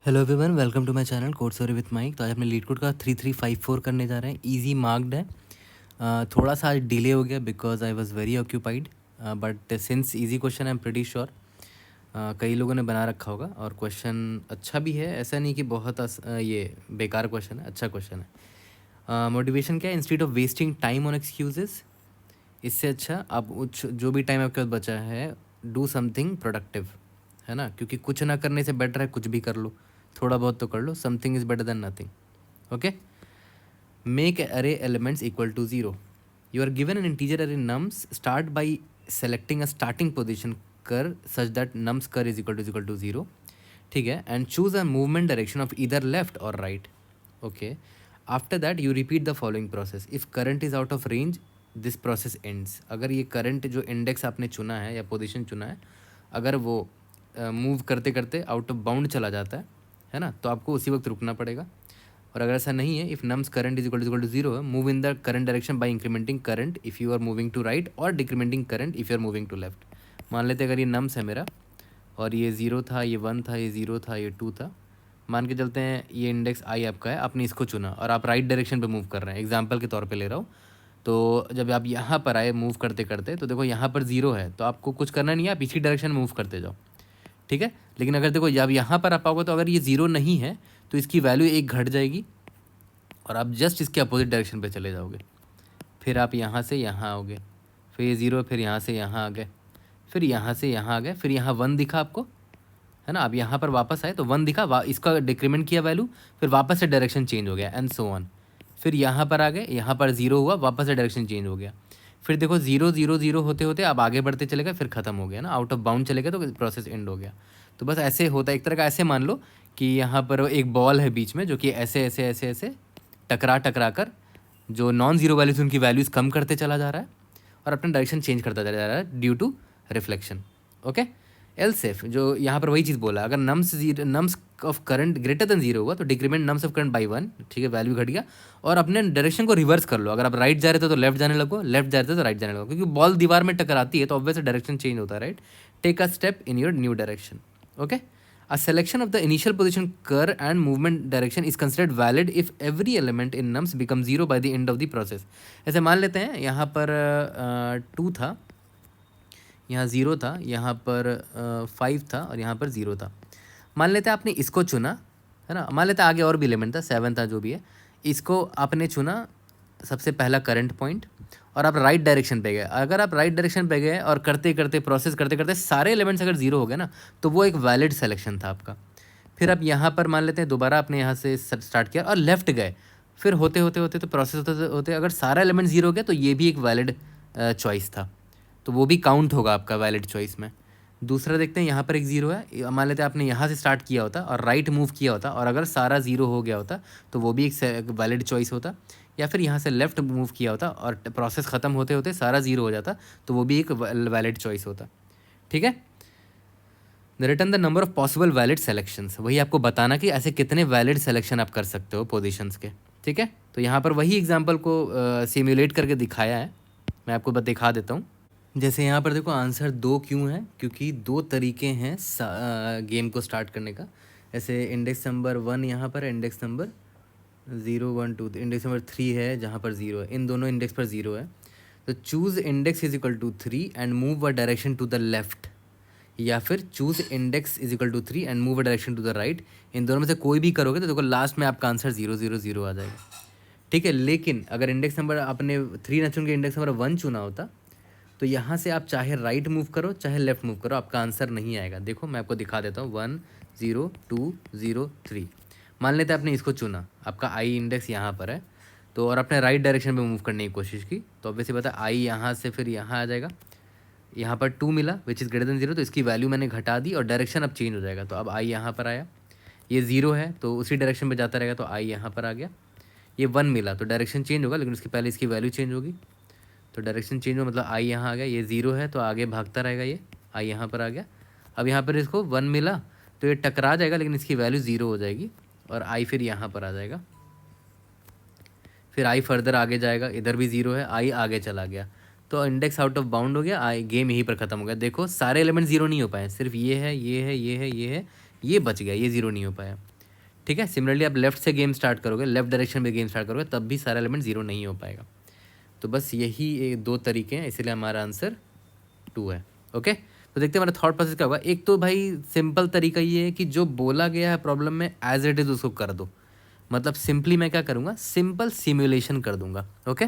Hello everyone, welcome to my channel code story with MIK. तो आज अपने leet code का 3354 करने जा रहे हैं। इजी मार्क्ड है। थोड़ा सा आज डिले हो गया because I was very occupied, but since easy question I am pretty sure कई लोगों ने बना रखा होगा और क्वेश्चन अच्छा भी है। ऐसा नहीं कि बहुत ये बेकार क्वेश्चन है, अच्छा क्वेश्चन है। मोटिवेशन क्या है? Instead of wasting time on excuses, इससे अच्छा आप जो भी टाइम आपके पास बचा है डू समथिंग प्रोडक्टिव, है ना। क्योंकि कुछ ना करने से बेटर है कुछ भी कर लो, थोड़ा बहुत तो कर लो। Something is better than nothing. Okay. Make array elements equal to 0. You are given an integer array nums. Start by selecting a starting position cur such that nums cur is equal to 0. ठीक है, and choose a movement direction of either left or right. Okay. After that you repeat the following process. If current is out of range, this process ends. अगर ये current जो index आपने चुना है या position चुना है, अगर वो मूव करते करते आउट ऑफ बाउंड चला जाता है ना, तो आपको उसी वक्त रुकना पड़ेगा। और अगर ऐसा नहीं है, if nums current is equal to 0 move in the current direction by incrementing current if you are moving to right और decrementing current if you are moving to left. मान लेते अगर ये नम्स है मेरा और ये 0 था, ये 1 था, ये 0 था, ये 2 था। मान के चलते हैं ये इंडेक्स आई आपका है, आपने इसको चुना और आप राइट डायरेक्शन पे मूव कर रहे हैं। एग्जांपल के तौर पे ले रहा हूँ। तो जब आप यहाँ पर आए मूव करते करते, तो देखो यहाँ पर 0 है, तो आपको कुछ करना नहीं है, आप इसी डायरेक्शन मूव करते जाओ। ठीक है। लेकिन अगर देखो जब यहाँ पर आप आओगे तो अगर ये 0 नहीं है तो इसकी वैल्यू 1 घट जाएगी और आप जस्ट इसके अपोजिट डायरेक्शन पे चले जाओगे। फिर आप यहाँ से यहाँ आओगे, फिर ये 0, फिर यहाँ से यहाँ आ गए, फिर यहाँ से यहाँ आ गए, फिर यहाँ 1 दिखा आपको, है ना। आप यहाँ पर वापस आए तो 1 दिखा, इसका डिक्रीमेंट किया वैल्यू, फिर वापस से डायरेक्शन चेंज हो गया एंड सो ऑन। फिर यहाँ पर आ गए, यहाँ पर 0 हुआ, वापस से डायरेक्शन चेंज हो गया। फिर देखो 0 0 0 होते होते आप आगे बढ़ते चले गए, फिर ख़त्म हो गया ना, आउट ऑफ बाउंड चले गए तो प्रोसेस एंड हो गया। तो बस ऐसे होता है। एक तरह का ऐसे मान लो कि यहाँ पर एक बॉल है बीच में जो कि ऐसे ऐसे ऐसे ऐसे टकरा टकरा कर जो नॉन जीरो वैल्यूज उनकी वैल्यूज़ कम करते चला जा रहा है और अपना डायरेक्शन चेंज करता चला जा रहा है due to reflection. Okay. Else if जो यहाँ पर वही चीज़ बोला, अगर nums of current greater than 0 हुआ तो decrement nums of current by 1। ठीक है, वैल्यू घट गया। और अपने डायरेक्शन को रिवर्स कर लो। अगर आप राइट जा रहे थे तो लेफ्ट जाने लगो, लेफ्ट जा रहे थे तो राइट जाने लगो, क्योंकि बॉल दीवार में टकराती है तो ऑब्वियसली डायरेक्शन चेंज होता है, right. Take a step in your new direction. Okay. A selection of the initial position cur and movement direction is considered valid if every element in nums becomes 0 by the end of the process. ऐसे मान लेते हैं यहाँ पर 2 था, यहाँ 0 था, यहाँ पर 5 था और यहाँ पर 0 था। मान लेते हैं आपने इसको चुना, है ना। मान लेते हैं आगे और भी एलिमेंट था, 7 था, जो भी है। इसको आपने चुना सबसे पहला करंट पॉइंट और आप राइट डायरेक्शन पे गए। अगर आप राइट डायरेक्शन पे गए और करते करते प्रोसेस करते करते सारे एलिमेंट्स अगर 0 हो गए ना, तो वो एक वैलिड सिलेक्शन था आपका। फिर आप यहाँ पर मान लेते हैं दोबारा आपने यहाँ से स्टार्ट किया और लेफ्ट गए, फिर होते होते होते तो प्रोसेस होते होते अगर सारा एलिमेंट 0 हो गया तो ये भी एक वैलिड चॉइस था, तो वो भी काउंट होगा आपका वैलिड चॉइस में। दूसरा देखते हैं, यहाँ पर एक 0 है। मान लेते हैं आपने यहाँ से स्टार्ट किया होता और राइट मूव किया होता और अगर सारा 0 हो गया होता तो वो भी एक वैलिड चॉइस होता। या फिर यहाँ से लेफ्ट मूव किया होता और प्रोसेस ख़त्म होते होते सारा 0 हो जाता तो वो भी एक वैलिड चॉइस होता। ठीक है। Return the number of possible valid selections, वही आपको बताना कि ऐसे कितने वैलिड सेलेक्शन आप कर सकते हो पोजीशंस के। ठीक है। तो यहाँ पर वही एग्जांपल को सिमुलेट करके दिखाया है, मैं आपको बस दिखा देता हूँ। जैसे यहाँ पर देखो आंसर 2 क्यों है, क्योंकि 2 तरीके हैं गेम को स्टार्ट करने का। ऐसे इंडेक्स नंबर 1 यहाँ पर, इंडेक्स नंबर 0 1 2, इंडेक्स नंबर 3 है जहाँ पर 0 है, इन दोनों इंडेक्स पर 0 है। तो choose index is equal to 3 and move a direction to the left, या फिर choose index is equal to 3 and move a direction to the right. इन दोनों में से कोई भी करोगे तो देखो लास्ट में आपका आंसर 0 0 0 आ जाएगा। ठीक है। लेकिन अगर इंडेक्स नंबर आपने 3 ना चुन के इंडेक्स नंबर 1 चुना होता तो यहाँ से आप चाहे राइट मूव करो चाहे लेफ्ट मूव करो, आपका आंसर नहीं आएगा। देखो मैं आपको दिखा देता हूँ, 1 0 2 0 3। मान लेते हैं आपने इसको चुना, आपका आई इंडेक्स यहाँ पर है, तो और आपने राइट डायरेक्शन में मूव करने की कोशिश की तो ऑब्वियसली पता आई यहाँ से फिर यहाँ आ जाएगा। यहाँ पर 2 मिला विच इज़ ग्रेटर देन 0, तो इसकी वैल्यू मैंने घटा दी और डायरेक्शन अब चेंज हो जाएगा। तो अब आई यहाँ पर आया, ये 0 है तो उसी डायरेक्शन में जाता रहेगा, तो आई यहाँ पर आ गया। ये 1 मिला तो डायरेक्शन चेंज होगा, लेकिन उसके पहले इसकी वैल्यू चेंज होगी, तो डायरेक्शन चेंज हो मतलब आई यहाँ आ गया। ये 0 है तो आगे भागता रहेगा, ये आई यहाँ पर आ गया। अब यहाँ पर इसको 1 मिला तो ये टकरा जाएगा, लेकिन इसकी वैल्यू 0 हो जाएगी और आई फिर यहाँ पर आ जाएगा। फिर आई फर्दर आगे जाएगा, इधर भी 0 है, आई आगे चला गया, तो इंडेक्स आउट ऑफ बाउंड हो गया, आई गेम यहीं पर ख़त्म हो गया। देखो सारे एलिमेंट 0 नहीं हो पाए, सिर्फ ये है, ये है, ये है, ये है, ये बच गया, ये 0 नहीं हो पाया। ठीक है। सिमिलरली आप लेफ्ट से गेम स्टार्ट करोगे, लेफ्ट डायरेक्शन में गेम स्टार्ट करोगे, तब भी सारा एलिमेंट ज़ीरो नहीं हो पाएगा। तो बस यही दो तरीके हैं, इसीलिए हमारा आंसर 2 है। ओके, तो देखते हैं हमारा थॉट प्रोसेस क्या होगा। एक तो भाई सिंपल तरीका ये है कि जो बोला गया है प्रॉब्लम में एज इट इज़ उसको कर दो। मतलब सिंपली मैं क्या करूँगा, सिंपल सिमुलेशन कर दूंगा। ओके,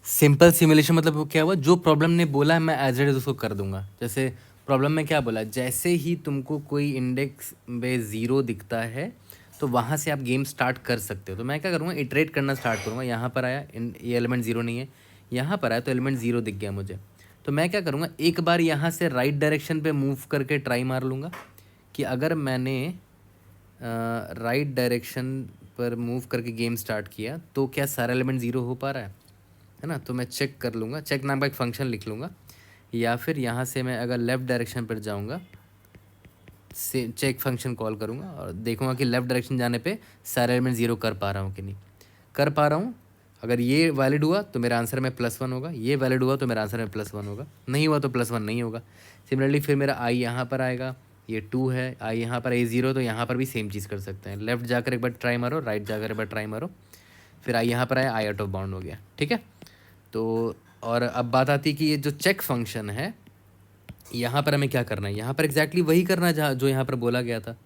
सिंपल सिमुलेशन मतलब वो क्या हुआ, जो प्रॉब्लम ने बोला है मैं एज इट इज़ उसको कर दूंगा। जैसे प्रॉब्लम में क्या बोला, जैसे ही तुमको कोई इंडेक्स में ज़ीरो दिखता है तो वहाँ से आप गेम स्टार्ट कर सकते हो। तो मैं क्या करूँगा, इटरेट करना स्टार्ट करूँगा। यहाँ पर आया, ये एलिमेंट ज़ीरो नहीं है, यहाँ पर आया तो एलिमेंट ज़ीरो दिख गया मुझे। तो मैं क्या करूँगा, एक बार यहाँ से राइट डायरेक्शन पे मूव करके ट्राई मार लूँगा कि अगर मैंने राइट डायरेक्शन पर मूव करके गेम स्टार्ट किया तो क्या सारा एलिमेंट ज़ीरो हो पा रहा है ना। तो मैं चेक कर लूँगा, चेक नाम का एक फंक्शन लिख लूँगा, या फिर यहाँ से मैं अगर लेफ़्ट डायरेक्शन पर जाऊँगा, से चेक फंक्शन कॉल करूँगा और देखूँगा कि लेफ़्ट डायरेक्शन जाने पे सारे एलिमेंट ज़ीरो कर पा रहा हूँ कि नहीं कर पा रहा हूँ। अगर ये वैलिड हुआ तो मेरा आंसर में +1 होगा, ये वैलिड हुआ तो मेरा आंसर में +1 होगा, नहीं हुआ तो +1 नहीं होगा। सिमिलरली फिर मेरा आई यहाँ पर आएगा, ये 2 है, आई यहाँ पर, आई 0, तो यहाँ पर भी सेम चीज़ कर सकते हैं। लेफ्ट जाकर एक बार ट्राई मारो, राइट जाकर एक बार ट्राई मारो, फिर आई यहाँ पर आया, आई आउट ऑफ बाउंड हो गया। ठीक है, तो और अब बात आती है कि ये जो चेक फंक्शन है यहाँ पर हमें क्या करना है, यहाँ पर एग्जैक्टली वही करना है जहाँ जो यहाँ पर बोला गया था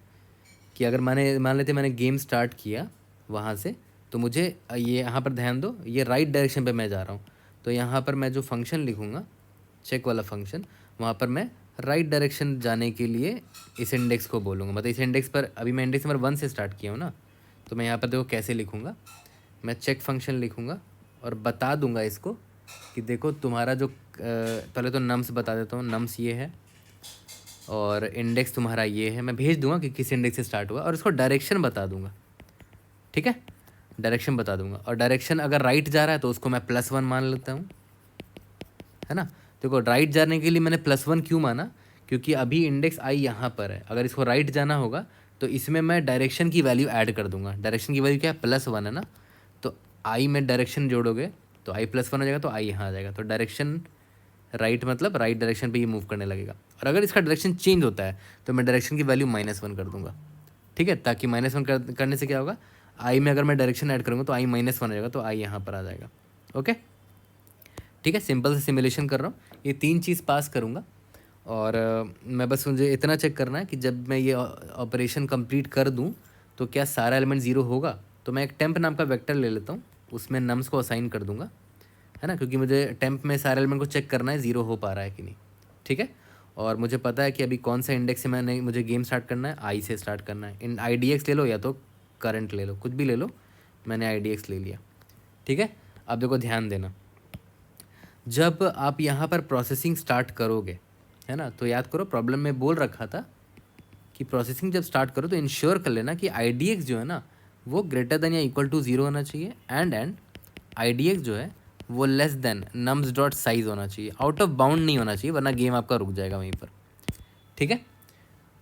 कि अगर मान लेते मैंने गेम स्टार्ट किया वहाँ से, तो मुझे ये यहाँ पर ध्यान दो, ये राइट डायरेक्शन पे मैं जा रहा हूँ, तो यहाँ पर मैं जो फंक्शन लिखूँगा चेक वाला फंक्शन, वहाँ पर मैं राइट डायरेक्शन जाने के लिए इस इंडेक्स को बोलूँगा। मतलब इस इंडेक्स पर अभी मैं इंडेक्स नंबर 1 से स्टार्ट किया हूँ ना, तो मैं यहाँ पर देखो कैसे लिखूँगा, मैं चेक फंक्शन लिखूँगा और बता दूँगा इसको कि देखो तुम्हारा जो पहले तो नम्स बता देता हूँ, नम्स ये है और इंडेक्स तुम्हारा ये है। मैं भेज दूंगा कि किस इंडेक्स से स्टार्ट हुआ और इसको डायरेक्शन बता दूंगा। ठीक है, डायरेक्शन बता दूंगा, और डायरेक्शन अगर राइट जा रहा है तो उसको मैं +1 मान लेता हूँ, है ना। देखो राइट जाने के लिए मैंने +1 क्यों माना, क्योंकि अभी इंडेक्स आई यहाँ पर है, अगर इसको राइट जाना होगा तो इसमें मैं डायरेक्शन की वैल्यू ऐड कर दूंगा। डायरेक्शन की वैल्यू क्या है, +1 है ना, तो आई में डायरेक्शन जोड़ोगे तो आई +1 हो जाएगा, तो आई यहाँ आ जाएगा। तो डायरेक्शन राइट मतलब राइट डायरेक्शन पे ये मूव करने लगेगा। और अगर इसका डायरेक्शन चेंज होता है तो मैं डायरेक्शन की वैल्यू -1 कर दूंगा। ठीक है, ताकि -1 करने से क्या होगा, आई में अगर मैं डायरेक्शन ऐड करूँगा तो आई -1 हो जाएगा, तो आई यहाँ पर आ जाएगा। ओके, ठीक है, सिंपल से सिमुलेशन कर रहा हूँ, ये 3 चीज़ पास करूँगा। और मैं बस मुझे इतना चेक करना है कि जब मैं ये ऑपरेशन कंप्लीट कर दूँ तो क्या सारा एलिमेंट ज़ीरो होगा। तो मैं एक टेम्प नाम का वेक्टर ले लेता हूँ, उसमें नम्स को असाइन कर दूँगा, है ना, क्योंकि मुझे टेम्प में सारे एलिमेंट को चेक करना है ज़ीरो हो पा रहा है कि नहीं। ठीक है, और मुझे पता है कि अभी कौन सा इंडेक्स से मैंने मुझे गेम स्टार्ट करना है, आई से स्टार्ट करना है। इन IDX ले लो या तो करंट ले लो, कुछ भी ले लो, मैंने IDX ले लिया। ठीक है, अब देखो ध्यान देना, जब आप यहाँ पर प्रोसेसिंग स्टार्ट करोगे, है ना, तो याद करो प्रॉब्लम में बोल रखा था कि प्रोसेसिंग जब स्टार्ट करो तो इंश्योर कर लेना कि IDX जो है ना वो ग्रेटर देन या इक्वल टू 0 होना चाहिए, एंड IDX जो है वो less than nums dot size होना चाहिए, आउट ऑफ बाउंड नहीं होना चाहिए, वरना गेम आपका रुक जाएगा वहीं पर। ठीक है,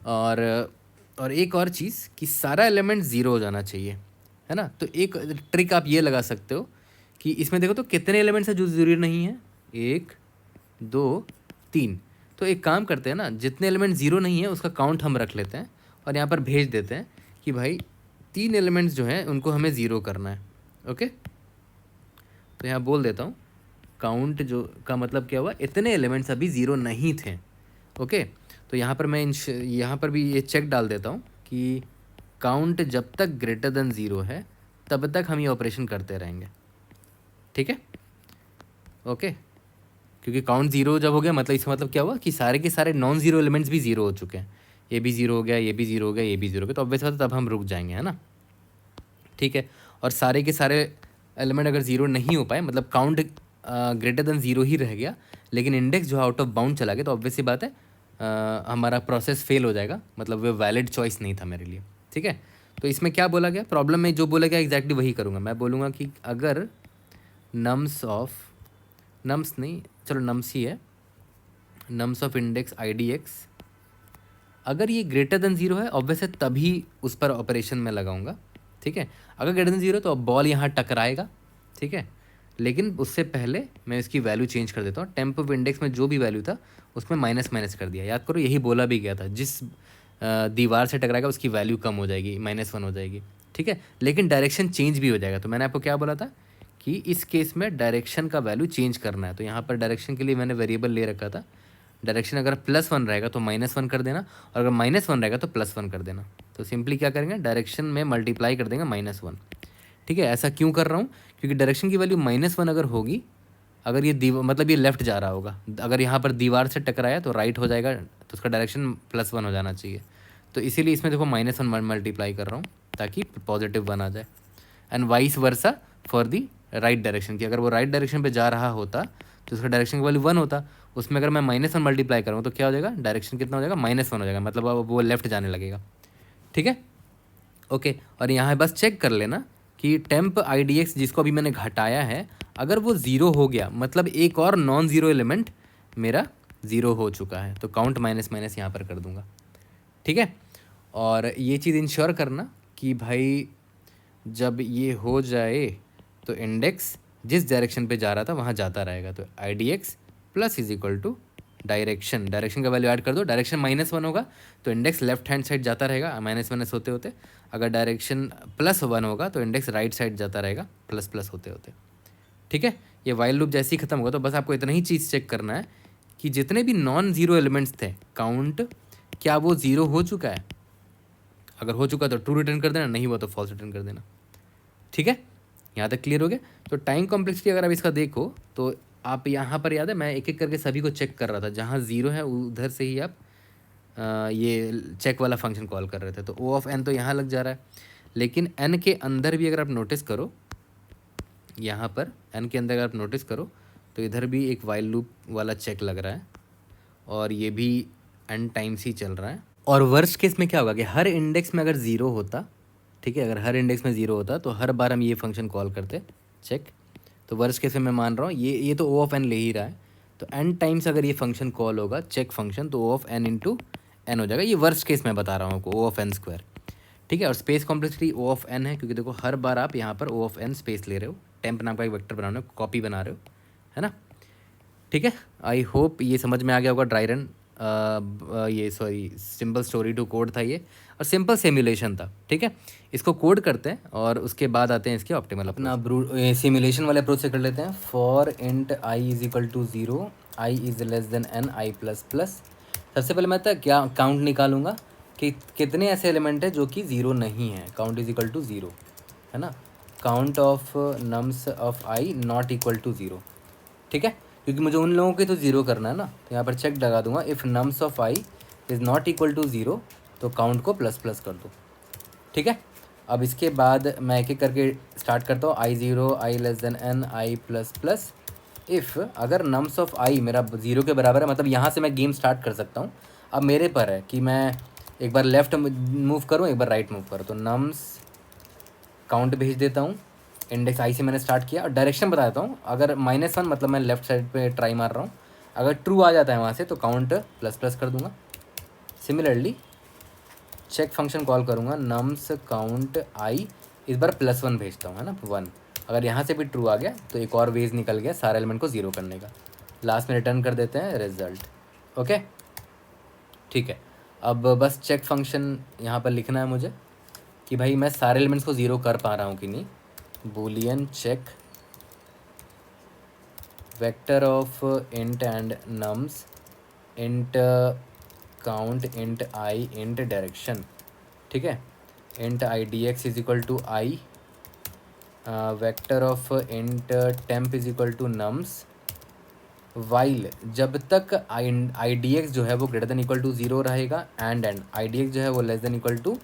और एक और चीज़ कि सारा एलिमेंट ज़ीरो हो जाना चाहिए, है ना। तो एक ट्रिक आप ये लगा सकते हो कि इसमें देखो तो कितने एलिमेंट्स हैं जो ज़रूरी नहीं है, 1 2 3। तो एक काम करते हैं ना, जितने एलिमेंट ज़ीरो नहीं है उसका काउंट हम रख लेते हैं और यहाँ पर भेज देते हैं कि भाई 3 एलिमेंट्स जो हैं उनको हमें ज़ीरो करना है। ओके, तो यहाँ बोल देता हूँ काउंट जो का मतलब क्या हुआ, इतने एलिमेंट्स अभी ज़ीरो नहीं थे। ओके, तो यहाँ पर मैं यहाँ पर भी ये चेक डाल देता हूँ कि काउंट जब तक ग्रेटर देन 0 है तब तक हम ये ऑपरेशन करते रहेंगे। ठीक है, ओके, क्योंकि काउंट 0 जब हो गया मतलब इसका मतलब क्या हुआ कि सारे के सारे नॉन ज़ीरो एलिमेंट्स भी 0 हो चुके हैं, ये भी 0 हो गया, ये भी 0 हो गया, ये भी 0 हो गया, तो ऑब्वियस बात है तब हम रुक जाएंगे, है ना। ठीक है, और सारे के सारे एलिमेंट अगर 0 नहीं हो पाए, मतलब काउंट ग्रेटर देन 0 ही रह गया, लेकिन इंडेक्स जो आउट ऑफ बाउंड चला गया, तो ऑब्वियस सी बात है हमारा प्रोसेस फेल हो जाएगा, मतलब वो वैलिड चॉइस नहीं था मेरे लिए। ठीक है, तो इसमें क्या बोला गया, प्रॉब्लम में जो बोला गया एग्जैक्टली वही करूँगा। मैं बोलूँगा कि अगर नम्स नहीं, चलो नम्स ही है, नम्स ऑफ इंडेक्स IDX अगर ये ग्रेटर देन 0 है ऑब्वियस है तभी उस पर ऑपरेशन में लगाऊंगा। ठीक है, अगर ग्रेटर देन 0 तो अब बॉल यहाँ टकराएगा। ठीक है, लेकिन उससे पहले मैं इसकी वैल्यू चेंज कर देता हूँ, टेम्प ऑफ इंडेक्स में जो भी वैल्यू था उसमें माइनस कर दिया। याद करो यही बोला भी गया था, जिस दीवार से टकराएगा उसकी वैल्यू कम हो जाएगी, -1 हो जाएगी। ठीक है, लेकिन डायरेक्शन चेंज भी हो जाएगा। तो मैंने आपको क्या बोला था कि इस केस में डायरेक्शन का वैल्यू चेंज करना है। तो यहाँ पर डायरेक्शन के लिए मैंने वेरिएबल ले रखा था, डायरेक्शन अगर +1 रहेगा तो -1 कर देना, और अगर -1 रहेगा तो +1 कर देना। तो सिंपली क्या करेंगे, डायरेक्शन में मल्टीप्लाई कर देंगे -1। ठीक है, ऐसा क्यों कर रहा हूँ, क्योंकि डायरेक्शन की वैल्यू -1 अगर होगी, अगर ये मतलब ये लेफ्ट जा रहा होगा, अगर यहाँ पर दीवार से टकराया तो राइट हो जाएगा, तो उसका डायरेक्शन +1 हो जाना चाहिए। तो इसीलिए इसमें देखो -1 मल्टीप्लाई कर रहा हूँ ताकि +1 आ जाए। And vice versa for the right direction की, अगर वो राइट डायरेक्शन पे जा रहा होता तो उसका डायरेक्शन का वैल्यू 1 होता, उसमें अगर मैं -1 मल्टीप्लाई करूँ तो क्या हो जाएगा, डायरेक्शन कितना हो जाएगा, -1 हो जाएगा, मतलब अब वो लेफ्ट जाने लगेगा। ठीक है, ओके। और यहाँ बस चेक कर लेना कि टेम्प IDX जिसको अभी मैंने घटाया है, अगर वो ज़ीरो हो गया मतलब एक और नॉन ज़ीरो एलिमेंट मेरा ज़ीरो हो चुका है, तो काउंट माइनस माइनस यहाँ पर कर दूंगा। ठीक है, और ये चीज़ इंश्योर करना कि भाई जब ये हो जाए तो इंडेक्स जिस डायरेक्शन पे जा रहा था वहाँ जाता रहेगा। तो IDX plus is equal to direction, direction का वैल्यू ऐड कर दो, डायरेक्शन -1 होगा तो इंडेक्स लेफ्ट हैंड साइड जाता रहेगा माइनस माइनस होते होते, अगर डायरेक्शन +1 होगा तो इंडेक्स राइट साइड जाता रहेगा प्लस प्लस होते होते। ठीक है, ये वाइल लूप जैसे ही ख़त्म होगा तो बस आपको इतना ही चीज़ चेक करना है कि जितने भी नॉन ज़ीरो एलिमेंट्स थे काउंट, क्या वो ज़ीरो हो चुका है, अगर हो चुका तो ट्रू रिटर्न कर देना, नहीं हुआ तो फॉल्स रिटर्न कर देना। ठीक है, यहाँ तक क्लियर हो गया। तो टाइम कॉम्प्लेक्सिटी अगर आप इसका देखो तो आप यहाँ पर, याद है मैं एक एक करके सभी को चेक कर रहा था, जहाँ ज़ीरो है उधर से ही आप ये चेक वाला फंक्शन कॉल कर रहे थे। तो O ऑफ n तो यहाँ लग जा रहा है, लेकिन n के अंदर भी अगर आप नोटिस करो, यहाँ पर n के अंदर अगर आप नोटिस करो तो इधर भी एक वाइल लूप वाला चेक लग रहा है, और ये भी n टाइम्स ही चल रहा है। और वर्स्ट केस में क्या होगा कि हर इंडेक्स में अगर ज़ीरो होता, ठीक है, अगर हर इंडेक्स में ज़ीरो होता तो हर बार हम ये फंक्शन कॉल करते चेक। तो वर्स्ट केस में मैं मान रहा हूँ ये तो O ऑफ n ले ही रहा है, तो n टाइम्स अगर ये फंक्शन कॉल होगा चेक फंक्शन, तो O of n into n हो जाएगा। ये वर्स्ट केस में बता रहा हूँ आपको, O ऑफ n स्क्वायर। ठीक है, और space complexity O of n है, क्योंकि देखो हर बार आप यहाँ पर O ऑफ n स्पेस ले रहे हो, टेम्प नाम का एक वेक्टर बना रहे हो, कॉपी बना रहे हो, है ना। ठीक है, आई होप ये समझ में आ गया होगा ड्राई रन। ये sorry simple story to code था ये, और सिंपल सिमुलेशन था। ठीक है, इसको कोड करते हैं और उसके बाद आते हैं इसके ऑप्टिमल अपना सिमुलेशन वाले अप्रोच से कर लेते हैं। For int i is equal to 0, i is less than n i plus plus. सबसे पहले मैं तो क्या काउंट निकालूंगा कि कितने ऐसे एलिमेंट है जो कि ज़ीरो नहीं है, काउंट इज इक्वल टू 0, है ना। Count of nums of i not equal to 0। ठीक है, क्योंकि मुझे उन लोगों के तो ज़ीरो करना है ना, तो यहाँ पर चेक लगा दूंगा, if nums of i is not equal to 0 तो काउंट को प्लस प्लस कर दो। ठीक है, अब इसके बाद मैं एक एक करके स्टार्ट करता हूँ। i0 i less than n i plus plus. If अगर नम्स ऑफ i मेरा 0 के बराबर है, मतलब यहाँ से मैं गेम स्टार्ट कर सकता हूँ। अब मेरे पर है कि मैं एक बार लेफ़्ट मूव करूँ, एक बार राइट मूव करूँ। तो नम्स काउंट भेज देता हूँ, इंडेक्स i से मैंने स्टार्ट किया, और डायरेक्शन बता देता हूँ। अगर -1 मतलब मैं लेफ्ट साइड पे ट्राई मार रहा हूँ, अगर ट्रू आ जाता है वहाँ से तो काउंट प्लस प्लस कर दूंगा। सिमिलरली चेक फंक्शन कॉल करूँगा, नम्स काउंट i, इस बार +1 भेजता हूँ, है ना, 1। अगर यहाँ से भी ट्रू आ गया तो एक और वेज निकल गया सारे एलिमेंट को 0 करने का। लास्ट में रिटर्न कर देते हैं रिजल्ट। ओके, ठीक है, अब बस चेक फंक्शन यहाँ पर लिखना है मुझे कि भाई मैं सारे एलिमेंट्स को 0 कर पा रहा हूँ कि नहीं। Boolean check vector of int and nums int count int i int direction. ठीक है, int IDX is equal to i, vector of int temp is equal to nums, while जब तक IDX जो है वो ग्रेटर देन इक्वल टू 0 रहेगा, and IDX जो है वो less than equal to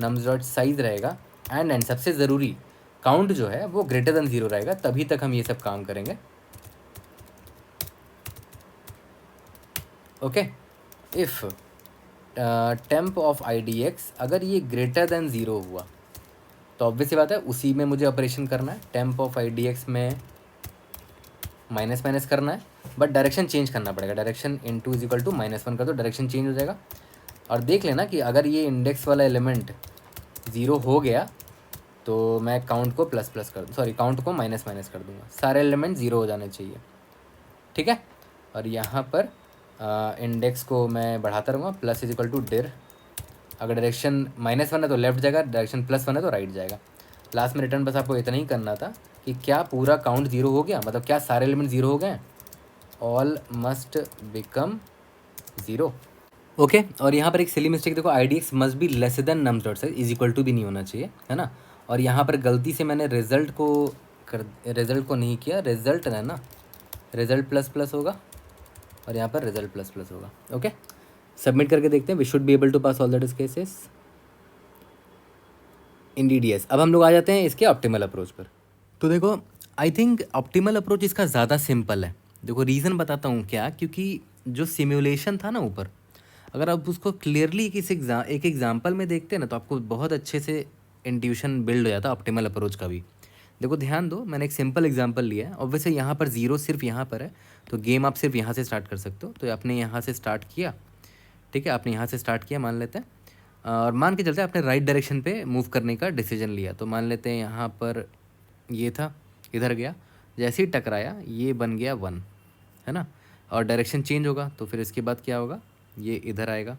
nums dot size रहेगा, एंड सबसे ज़रूरी काउंट जो है वो ग्रेटर देन 0 रहेगा, तभी तक हम ये सब काम करेंगे। Okay, if temp of IDX अगर ये ग्रेटर देन 0 हुआ तो ऑब्वियस सी बात है उसी में मुझे ऑपरेशन करना है। टेम्प ऑफ IDX में माइनस माइनस करना है, बट डायरेक्शन चेंज करना पड़ेगा। Direction into is equal to -1 कर दो, डायरेक्शन चेंज हो जाएगा। और देख लेना कि अगर ये इंडेक्स वाला एलिमेंट 0 हो गया तो मैं काउंट को प्लस प्लस कर, सॉरी काउंट को माइनस माइनस कर दूंगा, सारे एलिमेंट 0 हो जाने चाहिए। ठीक है, और यहाँ पर इंडेक्स को मैं बढ़ाता रहूँगा, plus is equal to dir अगर डायरेक्शन -1 है तो लेफ्ट जाएगा, डायरेक्शन +1 है तो राइट जाएगा। लास्ट में रिटर्न बस आपको इतना ही करना था कि क्या पूरा काउंट 0 हो गया, मतलब क्या सारे एलिमेंट 0 हो गए, ऑल मस्ट बिकम 0। ओके और यहाँ पर एक सिली मिस्टेक देखो, I D X must be less than nums dot size is equal to भी नहीं होना चाहिए, है ना। और यहाँ पर गलती से मैंने रिजल्ट को नहीं किया, रिजल्ट है ना, रिजल्ट ++ होगा और यहाँ पर रिजल्ट ++ होगा। ओके सबमिट करके देखते हैं, we should be able to pass all that cases. Indeed yes. अब हम लोग आ जाते हैं इसके ऑप्टिमल अप्रोच पर। तो देखो आई थिंक ऑप्टिमल अप्रोच इसका ज़्यादा सिंपल है। देखो रीज़न बताता हूँ क्या, क्योंकि जो सिमुलेशन था ना ऊपर, अगर आप उसको क्लियरली एक एग्जाम्पल में देखते हैं ना तो आपको बहुत अच्छे से इंट्यूशन बिल्ड हो जाता है ऑप्टिमल अप्रोच का भी। देखो ध्यान दो, मैंने एक सिंपल एग्जांपल लिया है, ऑब्वियसली यहाँ पर 0 सिर्फ यहाँ पर है तो गेम आप सिर्फ यहाँ से स्टार्ट कर सकते हो। तो आपने यहाँ से स्टार्ट किया, ठीक है, आपने यहाँ से स्टार्ट किया मान लेते हैं, और मान के चलते हैं आपने राइट डायरेक्शन पे मूव करने का डिसीजन लिया। तो मान लेते हैं यहाँ पर ये था, इधर गया, जैसे ही टकराया ये बन गया 1, है ना, और डायरेक्शन चेंज होगा तो फिर इसके बाद क्या होगा, ये इधर आएगा,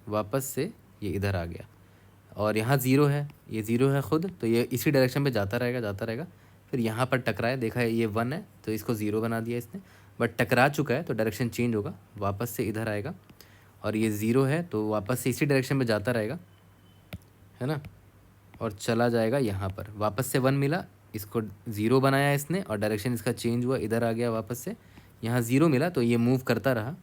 वापस से ये इधर आ गया, और यहाँ 0 है, ये 0 है खुद, तो ये इसी डायरेक्शन पे जाता रहेगा। फिर यहाँ पर टकराया, देखा है ये 1 है तो इसको 0 बना दिया इसने, बट टकरा चुका है तो डायरेक्शन चेंज होगा, वापस से इधर आएगा, और ये 0 है तो वापस से इसी डायरेक्शन में जाता रहेगा, है ना, और चला जाएगा यहाँ पर, वापस से 1 मिला, इसको 0 बनाया इसने, और डायरेक्शन इसका चेंज हुआ, इधर आ गया वापस से, यहाँ 0 मिला तो ये मूव करता रहा,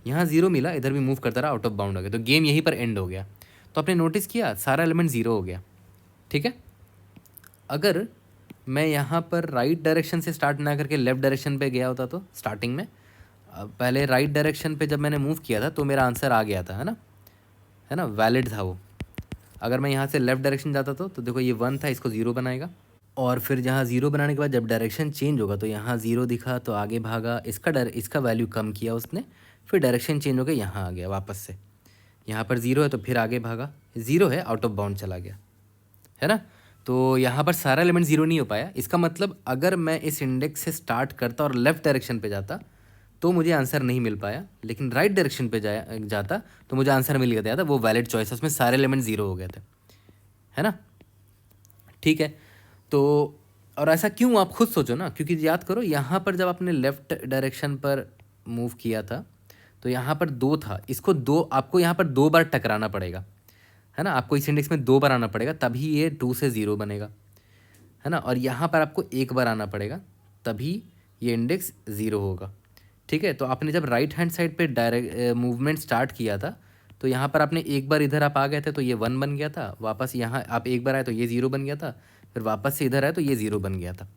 यहाँ 0 मिला, इधर भी मूव करता रहा, आउट ऑफ बाउंड हो गया, तो गेम यहीं पर एंड हो गया। तो आपने नोटिस किया सारा एलिमेंट 0 हो गया, ठीक है। अगर मैं यहाँ पर राइट डायरेक्शन से स्टार्ट ना करके लेफ़्ट डायरेक्शन पे गया होता तो स्टार्टिंग में, पहले राइट डायरेक्शन पे जब मैंने मूव किया था तो मेरा आंसर आ गया था, है ना, वैलिड था वो। अगर मैं यहाँ से लेफ़्ट डायरेक्शन जाता तो देखो ये 1 था, इसको 0 बनाएगा, और फिर जहाँ 0 बनाने के बाद जब डायरेक्शन चेंज होगा तो यहाँ 0 दिखा तो आगे भागा, इसका वैल्यू कम किया उसने, फिर डायरेक्शन चेंज हो गया, यहाँ आ गया वापस से, यहाँ पर 0 है तो फिर आगे भागा, 0 है, आउट ऑफ बाउंड चला गया, है ना। तो यहाँ पर सारा एलिमेंट 0 नहीं हो पाया। इसका मतलब अगर मैं इस इंडेक्स से स्टार्ट करता और लेफ़्ट डायरेक्शन पे जाता तो मुझे आंसर नहीं मिल पाया, लेकिन राइट डायरेक्शन पे जाता तो मुझे आंसर मिल गया था, वो वैलिड चॉइस है, उसमें सारे एलिमेंट 0 हो गए थे, है ना, ठीक है। तो और ऐसा क्यों, आप खुद सोचो ना, क्योंकि याद करो यहाँ पर जब आपने लेफ़्ट डायरेक्शन पर मूव किया था तो यहाँ पर 2 था, इसको 2 आपको यहाँ पर 2 बार टकराना पड़ेगा, है ना, आपको इस इंडेक्स में 2 बार आना पड़ेगा तभी ये 2 से 0 बनेगा, है ना, और यहाँ पर आपको 1 बार आना पड़ेगा तभी ये इंडेक्स 0 होगा, ठीक है। तो आपने जब राइट हैंड साइड पे डायरेक्ट मूवमेंट स्टार्ट किया था तो यहाँ पर आपने एक बार इधर आप आ गए थे तो ये 1 बन गया था, वापस यहाँ आप एक बार आए तो ये 0 बन गया था, फिर वापस से इधर आए तो ये 0 बन गया था,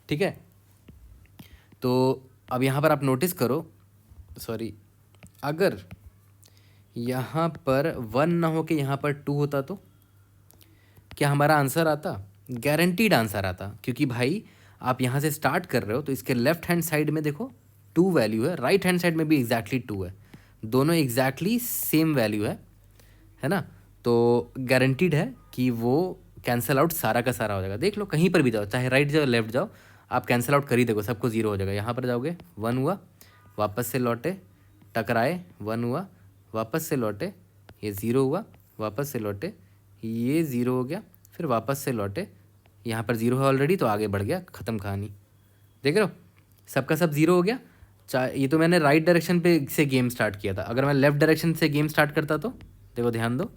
ठीक है। तो अब यहाँ पर आप नोटिस करो, सॉरी, अगर यहाँ पर 1 ना हो के यहाँ पर 2 होता तो क्या हमारा आंसर आता, गारंटीड आंसर आता, क्योंकि भाई आप यहाँ से स्टार्ट कर रहे हो तो इसके लेफ्ट हैंड साइड में देखो 2 वैल्यू है, राइट हैंड साइड में भी एग्जैक्टली 2 है, दोनों एग्जैक्टली सेम वैल्यू है ना, तो गारंटीड है कि वो कैंसिल आउट सारा का सारा हो जाएगा। देख लो कहीं पर भी जाओ, चाहे राइट जाओ लेफ्ट जाओ, आप कैंसिल आउट कर ही देखो, सबको 0 हो जाएगा। यहाँ पर जाओगे 1 हुआ, वापस से लौटे, टकराए 1 हुआ, वापस से लौटे, ये 0 हुआ, वापस से लौटे, ये 0 हो गया, फिर वापस से लौटे, यहाँ पर 0 है ऑलरेडी तो आगे बढ़ गया, ख़त्म कहानी। देख रहे हो सबका सब 0 हो गया। ये तो मैंने राइट डायरेक्शन पे से गेम स्टार्ट किया था, अगर मैं लेफ़्ट डायरेक्शन से गेम स्टार्ट करता तो देखो ध्यान दो,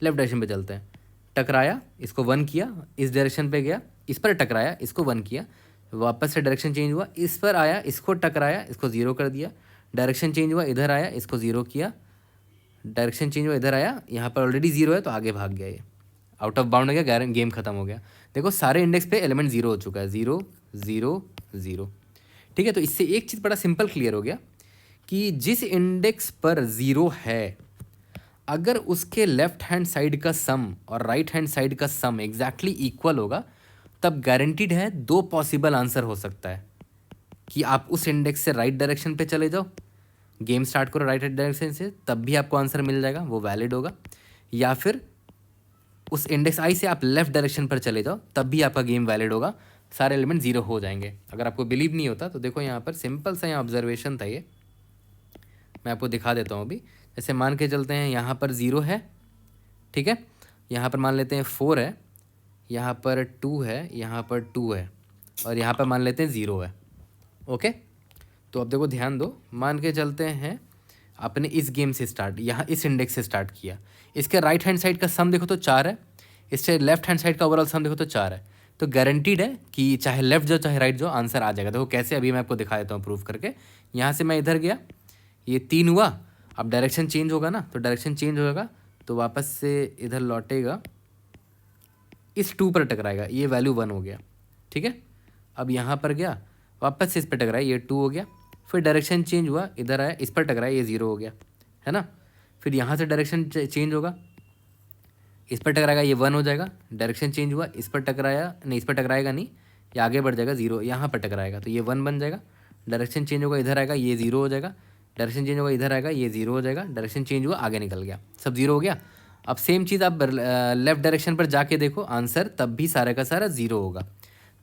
लेफ़्ट डायरेक्शन पे चलते हैं, टकराया, इसको 1 किया, इस डायरेक्शन पे गया, इस पर टकराया, इसको 1 किया, वापस से डायरेक्शन चेंज हुआ, इस पर आया, इसको टकराया, इसको 0 कर दिया, डायरेक्शन चेंज हुआ, इधर आया, इसको 0 किया, डायरेक्शन चेंज हुआ, इधर आया, यहाँ पर ऑलरेडी 0 है तो आगे भाग गया, ये आउट ऑफ बाउंड हो गया, गेम खत्म हो गया। देखो सारे इंडेक्स पे एलिमेंट 0 हो चुका है, 0 0 0, ठीक है। तो इससे एक चीज़ बड़ा सिंपल क्लियर हो गया कि जिस इंडेक्स पर 0 है, अगर उसके लेफ्ट हैंड साइड का सम और राइट हैंड साइड का सम एग्जैक्टली इक्वल होगा तब गारंटीड है 2 पॉसिबल आंसर हो सकता है कि आप उस इंडेक्स से राइट डायरेक्शन पे चले जाओ, गेम स्टार्ट करो राइट डायरेक्शन से, तब भी आपको आंसर मिल जाएगा, वो वैलिड होगा, या फिर उस इंडेक्स आई से आप लेफ्ट डायरेक्शन पर चले जाओ तब भी आपका गेम वैलिड होगा, सारे एलिमेंट 0 हो जाएंगे। अगर आपको बिलीव नहीं होता तो देखो यहाँ पर सिंपल सा यहाँ ऑब्जर्वेशन था, ये मैं आपको दिखा देता हूँ अभी। जैसे मान के चलते हैं यहाँ पर 0 है, ठीक है, यहाँ पर मान लेते हैं 4 है, यहाँ पर 2 है, यहाँ पर 2 है, और यहाँ पर मान लेते हैं 0 है। ओके, तो अब देखो ध्यान दो, मान के चलते हैं आपने इस गेम से स्टार्ट, यहाँ इस इंडेक्स से स्टार्ट किया, इसके राइट हैंड साइड का सम देखो तो 4 है, इससे लेफ्ट हैंड साइड का ओवरऑल सम देखो तो 4 है, तो गारंटीड है कि चाहे लेफ्ट जाओ चाहे राइट जाओ आंसर आ जाएगा। देखो कैसे, अभी मैं आपको दिखा देता हूँ प्रूफ करके। यहाँ से मैं इधर गया, ये 3 हुआ, अब डायरेक्शन चेंज होगा ना, तो डायरेक्शन चेंज होगा तो वापस से इधर लौटेगा, इस 2 पर टकराएगा, ये वैल्यू 1 हो गया, ठीक है। अब यहाँ पर गया, वापस से इस पर टकराया, ये 2 हो गया, फिर डायरेक्शन चेंज हुआ, इधर आया, इस पर टकराया, ये 0 हो गया, है ना। फिर यहाँ से डायरेक्शन चेंज होगा, इस पर टकराएगा, ये 1 हो जाएगा, डायरेक्शन चेंज हुआ, इस पर टकराया, नहीं इस पर टकराएगा नहीं, ये आगे बढ़ जाएगा, 0 यहाँ पर टकराएगा तो ये 1 बन जाएगा, डायरेक्शन चेंज होगा, इधर आएगा, ये 0 हो जाएगा, डायरेक्शन चेंज होगा, इधर आएगा, ये 0 हो जाएगा, डायरेक्शन चेंज हुआ, आगे निकल गया, सब 0 हो गया। अब सेम चीज़ आप लेफ्ट डायरेक्शन पर जाके देखो, आंसर तब भी सारा का सारा 0 होगा।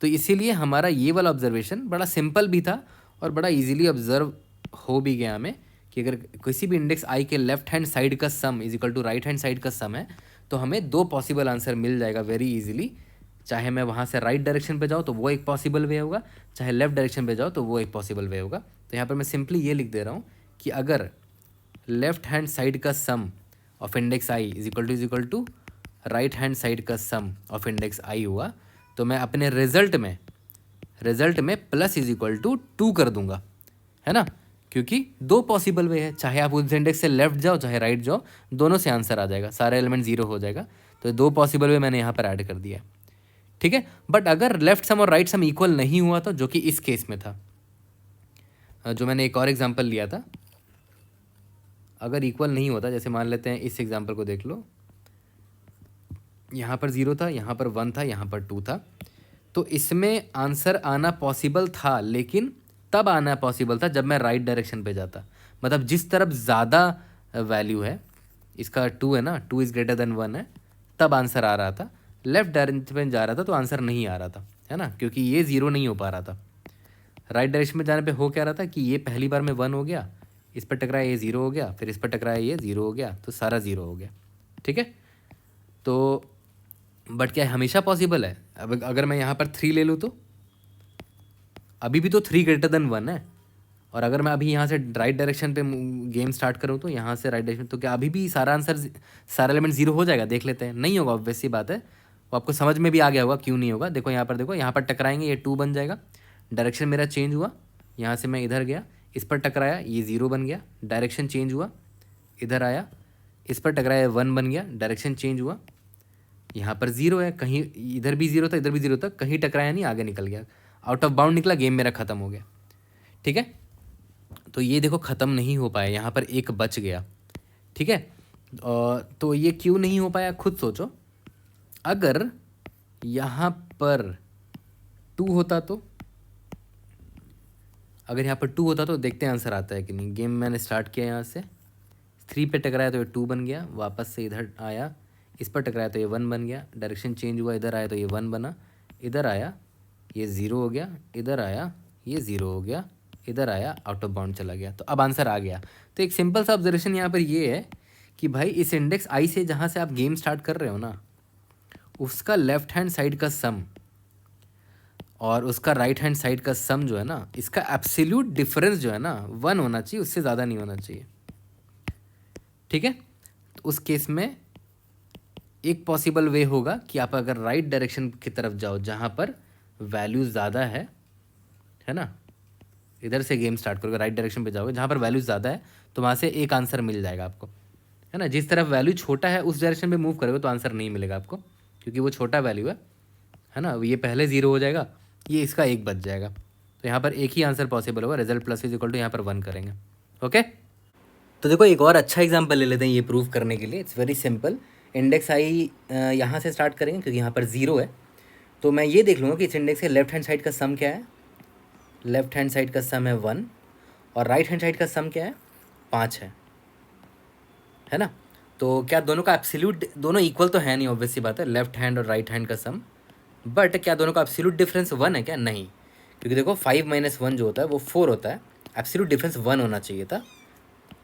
तो इसीलिए हमारा ये वाला ऑब्जर्वेशन बड़ा सिंपल भी था और बड़ा इजीली ऑब्जर्व हो भी गया हमें कि अगर किसी भी इंडेक्स आई के लेफ्ट हैंड साइड का sum is equal to right hand side का सम है तो हमें 2 पॉसिबल आंसर मिल जाएगा वेरी इजीली। चाहे मैं वहाँ से राइट डायरेक्शन पे जाऊँ तो वो एक पॉसिबल वे होगा, चाहे लेफ्ट डायरेक्शन पे जाओ तो वो एक पॉसिबल वे होगा। तो यहाँ पर मैं सिंपली ये लिख दे रहा हूँ कि अगर लेफ्ट हैंड साइड का sum of index i is equal to right hand side का सम ऑफ इंडेक्स आई हुआ तो मैं अपने रिजल्ट में प्लस इज इक्वल टू 2 कर दूंगा, है ना, क्योंकि 2 पॉसिबल वे है, चाहे आप उस इंडेक्स से लेफ्ट जाओ चाहे राइट जाओ, दोनों से आंसर आ जाएगा, सारे एलिमेंट 0 हो जाएगा। तो 2 पॉसिबल वे मैंने यहाँ पर ऐड कर दिया, ठीक है। बट अगर लेफ्ट सम और राइट सम इक्वल नहीं हुआ तो, जो कि इस केस में था, जो मैंने एक और एग्जाम्पल लिया था, अगर इक्वल नहीं होता, जैसे मान लेते हैं इस एग्जाम्पल को देख लो, यहाँ पर 0 था, यहाँ पर 1 था, यहाँ पर 2 था, तो इसमें आंसर आना पॉसिबल था, लेकिन तब आना पॉसिबल था जब मैं राइट डायरेक्शन पे जाता, मतलब जिस तरफ ज़्यादा वैल्यू है, इसका 2 है ना, 2 इज़ ग्रेटर देन 1 है, तब आंसर आ रहा था। लेफ्ट डायरेक्शन पे जा रहा था तो आंसर नहीं आ रहा था, है ना, क्योंकि ये 0 नहीं हो पा रहा था। राइट डायरेक्शन में जाने पे हो क्या रहा था कि ये पहली बार में 1 हो गया, इस पर टकराया ये 0 हो गया, फिर इस पर टकराया ये 0 हो गया, तो सारा 0 हो गया, ठीक है। तो बट क्या हमेशा पॉसिबल है? अब अगर मैं यहाँ पर 3 ले लूँ तो अभी भी तो 3 ग्रेटर देन 1 है, और अगर मैं अभी यहाँ से राइट डायरेक्शन पे गेम स्टार्ट करूँ तो यहाँ से राइट डायरेक्शन, तो क्या अभी भी सारा आंसर, सारा एलिमेंट 0 हो जाएगा? देख लेते हैं। नहीं होगा, ऑब्वियस सी बात है, वो आपको समझ में भी आ गया होगा क्यों नहीं होगा। देखो यहाँ पर टकराएंगे, ये 2 बन जाएगा, डायरेक्शन मेरा चेंज हुआ, यहाँ से मैं इधर गया, इस पर टकराया, ये 0 बन गया, डायरेक्शन चेंज हुआ, इधर आया, इस पर टकराया, 1 बन गया, डायरेक्शन चेंज हुआ, यहाँ पर 0 है, कहीं इधर भी 0 था, इधर भी 0 था, कहीं टकराया नहीं, आगे निकल गया, आउट ऑफ बाउंड निकला, गेम मेरा ख़त्म हो गया, ठीक है। तो ये देखो ख़त्म नहीं हो पाया, यहाँ पर एक बच गया, ठीक है। तो ये क्यों नहीं हो पाया, खुद सोचो। अगर यहाँ पर 2 होता तो, अगर यहाँ पर 2 होता तो देखते हैं आंसर आता है कि नहीं। गेम मैंने स्टार्ट किया यहाँ से, 3 पे टकराया तो ये 2 बन गया, वापस से इधर आया, इस पर टकराया तो ये 1 बन गया, डायरेक्शन चेंज हुआ, इधर आया तो ये 1 बना, इधर आया ये 0 हो गया, इधर आया ये 0 हो गया, इधर आया आउट ऑफ बाउंड चला गया, तो अब आंसर आ गया। तो एक सिंपल सा ऑब्जर्वेशन यहाँ पर ये है कि भाई इस इंडेक्स आई से जहाँ से आप गेम स्टार्ट कर रहे हो ना, उसका लेफ्ट हैंड साइड का सम और उसका राइट हैंड साइड का सम जो है ना, इसका एब्सोल्यूट डिफरेंस जो है ना 1 होना चाहिए, उससे ज़्यादा नहीं होना चाहिए, ठीक है। तो उस केस में एक पॉसिबल वे होगा कि आप अगर राइट डायरेक्शन की तरफ जाओ जहाँ पर वैल्यू ज़्यादा है ना, इधर से गेम स्टार्ट करोगे, राइट डायरेक्शन पे जाओगे जहाँ पर वैल्यू ज़्यादा है, तो वहाँ से एक आंसर मिल जाएगा आपको, है ना। जिस तरफ वैल्यू छोटा है उस डायरेक्शन पे मूव करोगे तो आंसर नहीं मिलेगा आपको, क्योंकि वो छोटा वैल्यू है ना। ये पहले 0 हो जाएगा, ये इसका 1 बच जाएगा, तो यहाँ पर एक ही आंसर पॉसिबल होगा, result plus is equal to यहाँ पर 1 करेंगे, ओके। तो देखो एक और अच्छा एग्जाम्पल ले लेते हैं ये प्रूव करने के लिए। It's very simple. इंडेक्स आई यहाँ से स्टार्ट करेंगे क्योंकि यहाँ पर 0 है, तो मैं ये देख लूँगा कि इस इंडेक्स के लेफ्ट हैंड साइड का सम क्या है। लेफ्ट हैंड साइड का सम है 1 और राइट हैंड साइड का सम क्या है, 5 है ना। तो क्या दोनों का एब्सोल्यूट, दोनों इक्वल तो है नहीं, ऑब्वियस सी बात है, लेफ्ट हैंड और राइट हैंड का सम, बट क्या दोनों का एब्सोल्यूट डिफरेंस 1 है क्या? नहीं, क्योंकि देखो 5 - 1 जो होता है वो 4 होता है, एब्सोल्यूट डिफरेंस 1 होना चाहिए था,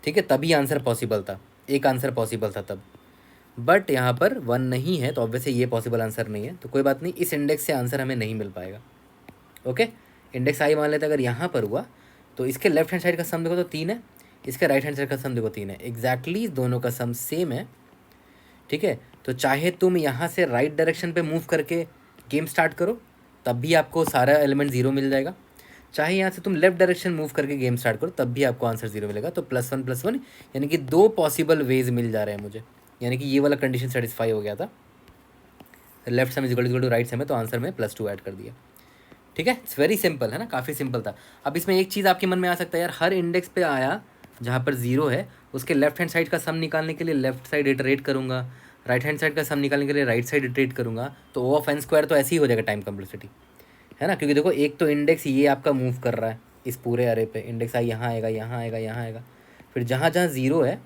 ठीक है, तभी आंसर पॉसिबल था, एक आंसर पॉसिबल था तब, बट यहाँ पर 1 नहीं है तो ऑब्वियसली ये पॉसिबल आंसर नहीं है, तो कोई बात नहीं, इस इंडेक्स से आंसर हमें नहीं मिल पाएगा। ओके, इंडेक्स आई मान लेते अगर यहाँ पर हुआ तो इसके लेफ्ट हैंड साइड का सम देखो तो 3 है, इसके राइट हैंड साइड का सम देखो 3 है, एग्जैक्टली दोनों का सम सेम है। ठीक है, तो चाहे तुम यहाँ से राइट डायरेक्शन पे मूव करके गेम स्टार्ट करो तब भी आपको सारा एलिमेंट 0 मिल जाएगा, चाहे यहाँ से तुम लेफ्ट डायरेक्शन मूव करके गेम स्टार्ट करो तब भी आपको आंसर 0 मिलेगा। तो +1 यानी कि 2 पॉसिबल वेज मिल जा रहे हैं मुझे, यानी कि ये वाला कंडीशन सेटिस्फाई हो गया था। Left sum equal to right sum है तो आंसर में +2 ऐड कर दिया। ठीक है, इट्स वेरी सिंपल है ना, काफ़ी सिंपल था। अब इसमें एक चीज़ आपके मन में आ सकता है यार, हर इंडेक्स पे आया जहाँ पर 0 है उसके लेफ्ट हैंड साइड का सम निकालने के लिए लेफ्ट साइड इटरेट करूँगा, राइट हैंड साइड का सम निकालने के लिए राइट साइड इटरेट करूँगा, तो O ऑफ n स्क्वायर तो ऐसे ही हो जाएगा टाइम कम्प्लेक्सिटी, है ना। क्योंकि देखो एक तो इंडेक्स ये आपका मूव कर रहा है इस पूरे अरे पे, इंडेक्स आई यहाँ आएगा, यहाँ आएगा, यहाँ आएगा, फिर जहाँ जहाँ 0 है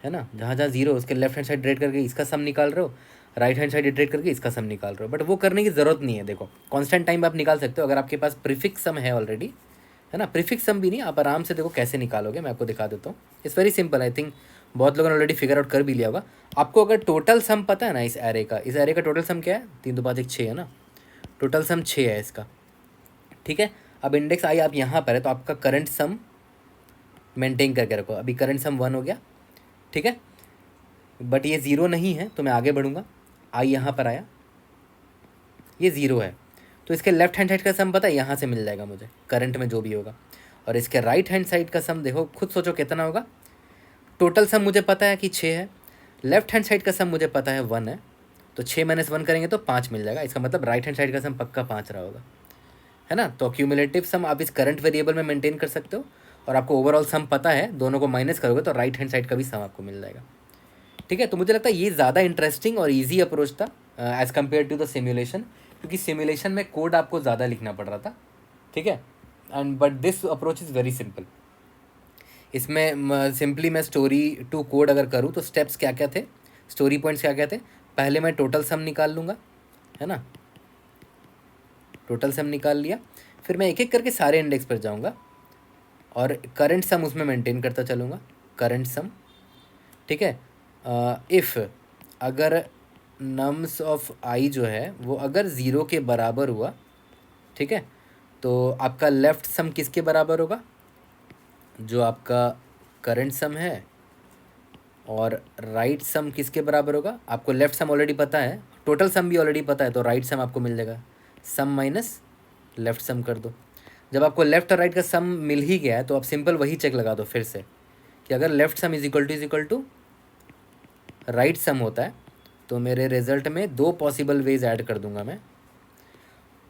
ना, जहाँ जहाँ 0 उसके लेफ्ट हैंड साइड इटरेट करके इसका सम निकाल रहे हो, राइट हैंड साइड इटरेट करके इसका सम निकाल रहे हो, बट वो करने की ज़रूरत नहीं है। देखो कांस्टेंट टाइम आप निकाल सकते हो अगर आपके पास प्रीफिक्स सम है ऑलरेडी, है ना। प्रीफिक्स सम भी नहीं, आप आराम से देखो कैसे निकालोगे, मैं आपको दिखा देता हूँ। It's very simple, I think बहुत लोगों ने ऑलरेडी फिगर आउट कर भी लिया होगा। आपको अगर टोटल सम पता है ना इस एरे का, इस एरे का टोटल सम क्या है, 3 2 5 1 6 है ना, टोटल सम 6 है इसका। ठीक है, अब इंडेक्स आई आप यहाँ पर है तो आपका करंट सम मेंटेन करके रखो, अभी करंट सम 1 हो गया। ठीक है, बट ये 0 नहीं है तो मैं आगे बढ़ूँगा, आई यहाँ पर आया, ये 0 है तो इसके लेफ्ट हैंड साइड का सम पता है, यहाँ से मिल जाएगा मुझे करंट में जो भी होगा, और इसके राइट हैंड साइड का सम देखो खुद सोचो कितना होगा। टोटल सम मुझे पता है कि 6 है, लेफ्ट हैंड साइड का सम मुझे पता है 1 है, तो 6 - 1 करेंगे तो 5 मिल जाएगा, इसका मतलब राइट हैंड साइड का सम पक्का 5 रहा होगा, है ना। तो क्यूमुलेटिव सम आप इस करंट वेरिएबल में मेंटेन कर सकते हो, और आपको ओवरऑल सम पता है, दोनों को माइनस करोगे तो राइट हैंड साइड का भी सम आपको मिल जाएगा। ठीक है, तो मुझे लगता है ये ज़्यादा इंटरेस्टिंग और ईजी अप्रोच था as compare to the simulation, क्योंकि सिमुलेशन में कोड आपको ज़्यादा लिखना पड़ रहा था। ठीक है, and but this approach is very simple. इसमें सिंपली मैं स्टोरी टू कोड अगर करूँ तो स्टेप्स क्या क्या थे, स्टोरी पॉइंट्स क्या क्या थे, पहले मैं टोटल सम निकाल लूँगा, है ना, टोटल सम निकाल लिया, फिर मैं एक एक करके सारे इंडेक्स पर जाऊँगा और करंट सम उसमें मेंटेन करता चलूँगा, करंट सम। ठीक है, इफ़ अगर नम्स ऑफ आई जो है वो अगर 0 के बराबर हुआ, ठीक है, तो आपका लेफ़्ट सम किसके बराबर होगा, जो आपका करंट सम है, और राइट सम किसके बराबर होगा, आपको लेफ़्ट सम ऑलरेडी पता है, टोटल सम भी ऑलरेडी पता है, तो राइट सम आपको मिल जाएगा, सम माइनस लेफ़्ट सम कर दो। जब आपको लेफ़्ट और राइट का सम मिल ही गया है तो आप सिंपल वही चेक लगा दो फिर से कि अगर left sum is equal to right sum होता है तो मेरे रिजल्ट में 2 पॉसिबल वेज ऐड कर दूंगा मैं,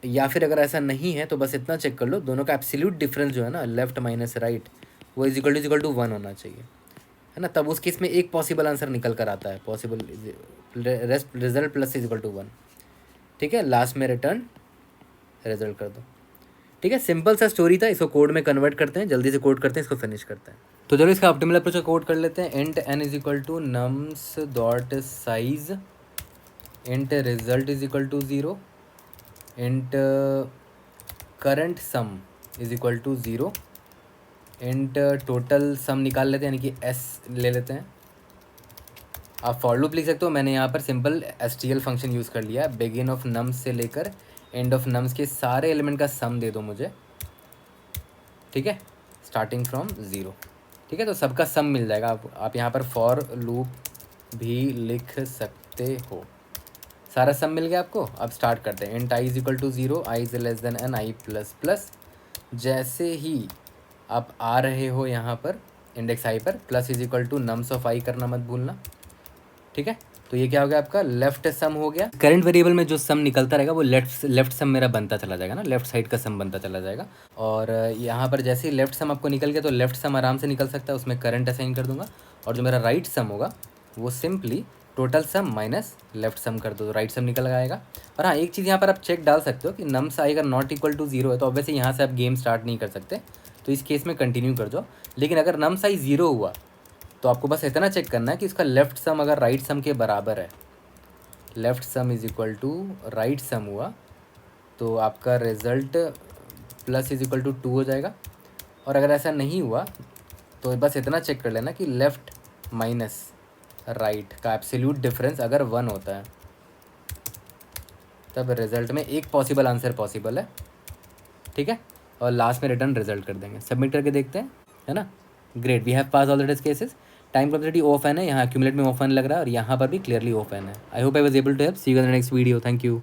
या फिर अगर ऐसा नहीं है तो बस इतना चेक कर लो दोनों का एब्सोल्यूट डिफरेंस जो है ना लेफ्ट माइनस राइट वो इज इक्वल टू 1 होना चाहिए, है ना। तब उस केस में एक पॉसिबल आंसर निकल कर आता है, possible result plus is equal to 1। ठीक है, लास्ट में रिटर्न रिजल्ट कर दो। ठीक है, सिंपल सा स्टोरी था, इसको कोड में कन्वर्ट करते हैं, जल्दी से कोड करते हैं, इसको फिनिश करते हैं। तो चलो इसका ऑप्टिमल अप्रोच कोड कर लेते हैं। Int n is equal to nums dot size, int result is equal to 0, int current sum is equal to 0, int total sum निकाल लेते हैं, यानी कि s ले लेते हैं। आप फॉर लूप लिख सकते हो, मैंने यहाँ पर सिंपल stl फंक्शन यूज़ कर लिया है। बिगिन ऑफ नम्स से लेकर एंड ऑफ नम्स के सारे एलिमेंट का सम दे दो मुझे, ठीक है, स्टार्टिंग फ्रॉम 0। ठीक है, तो सबका सम मिल जाएगा। आप यहाँ पर फॉर लूप भी लिख सकते हो, सारा सम मिल गया आपको। अब स्टार्ट करते हैं। Int i is equal to 0, i is less than n, i plus plus. जैसे ही आप आ रहे हो यहाँ पर इंडेक्स आई पर, plus is equal to nums of i करना मत भूलना, ठीक है। तो ये क्या हो गया आपका लेफ्ट सम हो गया। करंट वेरिएबल में जो सम निकलता रहेगा वो लेफ्ट सम मेरा बनता चला जाएगा ना, लेफ्ट साइड का सम बनता चला जाएगा। और यहाँ पर जैसे ही लेफ्ट सम आपको निकल गया तो लेफ्ट सम आराम से निकल सकता है, उसमें करंट असाइन कर दूंगा। और जो मेरा राइट सम होगा वो simply total sum minus left sum कर दो तो राइट सम निकल आएगा। और हाँ, एक चीज़ यहाँ पर आप चेक डाल सकते हो कि नम्स आई अगर नॉट इक्वल टू 0 है तो ऑब्वियसली यहाँ से आप गेम स्टार्ट नहीं कर सकते, तो इस केस में कंटिन्यू कर दो। लेकिन अगर नम्स आई 0 हुआ तो आपको बस इतना चेक करना है कि इसका लेफ्ट सम अगर राइट सम के बराबर है, left sum is equal to right sum हुआ तो आपका result plus is equal to 2 हो जाएगा। और अगर ऐसा नहीं हुआ तो बस इतना चेक कर लेना कि लेफ़्ट माइनस राइट का एब्सोल्यूट डिफरेंस अगर 1 होता है तब रिजल्ट में एक पॉसिबल आंसर पॉसिबल है, ठीक है। और लास्ट में रिटर्न रिजल्ट कर देंगे, सबमिट करके देखते हैं, है ना। Great, we have pass all the test cases. Time complexity of n है, यहाँ एक्यूमुलेट में ऑफ एन लग रहा है और यहाँ पर भी क्लियरली ऑफ एन है। I hope I was able to help. See you in the next video. Thank you.